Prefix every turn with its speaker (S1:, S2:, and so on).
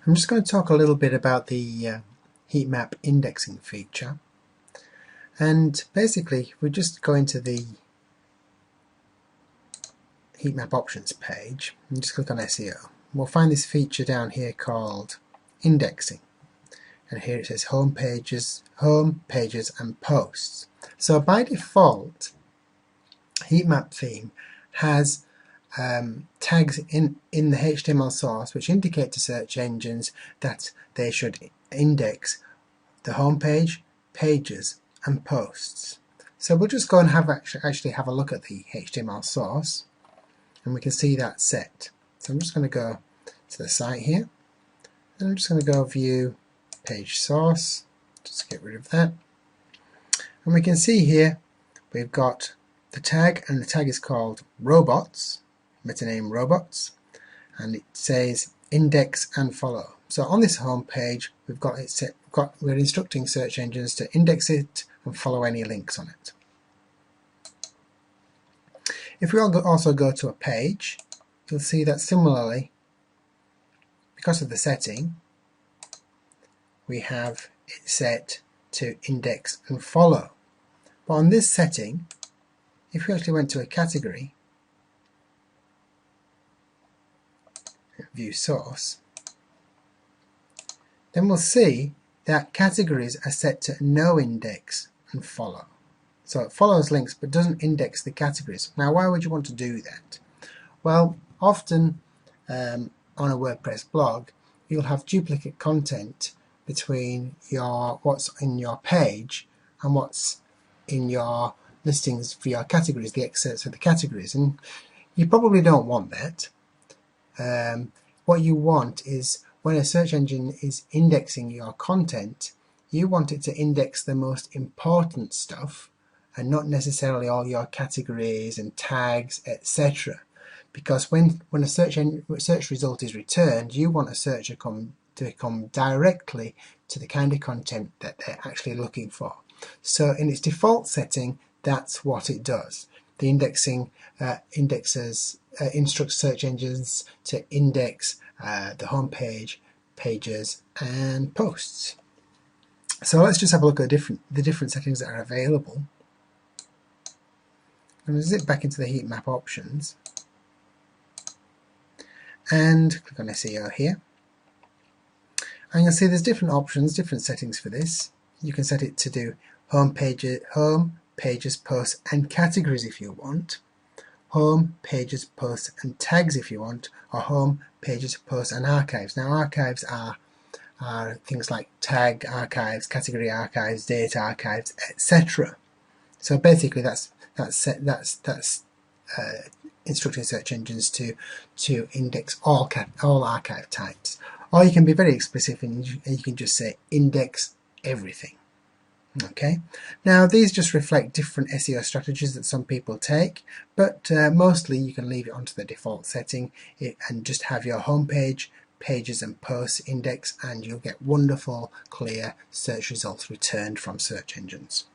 S1: I'm just going to talk a little bit about the HeatMap indexing feature, and basically we just go into the HeatMap options page and just click on SEO. We'll find this feature down here called indexing, and here it says home pages and posts. So by default HeatMap theme has tags in the HTML source which indicate to search engines that they should index the home page, pages and posts. So we'll just go and actually have a look at the HTML source, and we can see that set. So I'm just going to go to the site here, and I'm just going to go view page source, just get rid of that, and we can see here we've got the tag, and the tag is called robots, meta name robots, and it says index and follow. So on this home page we've got it set, we're instructing search engines to index it and follow any links on it. If we also go to a page, you'll see that similarly, because of the setting, we have it set to index and follow. But on this setting, if we actually went to a category, view source, then we'll see that categories are set to no index and follow. So it follows links but doesn't index the categories. Now why would you want to do that? Well, often on a WordPress blog you'll have duplicate content between what's in your page and what's in your listings for your categories, the excerpts for the categories, and you probably don't want that. What you want is, when a search engine is indexing your content, you want it to index the most important stuff and not necessarily all your categories and tags, etc. Because when a search result is returned, you want a searcher to come directly to the kind of content that they're actually looking for. So in its default setting, that's what it does. The indexing instructs search engines to index the home page, pages and posts. So let's just have a look at the different settings that are available. I'm going to zip back into the HeatMap options and click on SEO here. And you'll see there's different options, different settings for this. You can set it to do home, pages, posts and categories if you want, home, pages, posts and tags if you want, or home, pages, posts and archives. Now archives are things like tag archives, category archives, date archives, etc. So basically that's instructing search engines to index all archive types. Or you can be very explicit and you can just say index everything. Okay, now these just reflect different SEO strategies that some people take, but mostly you can leave it onto the default setting and just have your home page, pages and posts index, and you'll get wonderful clear search results returned from search engines.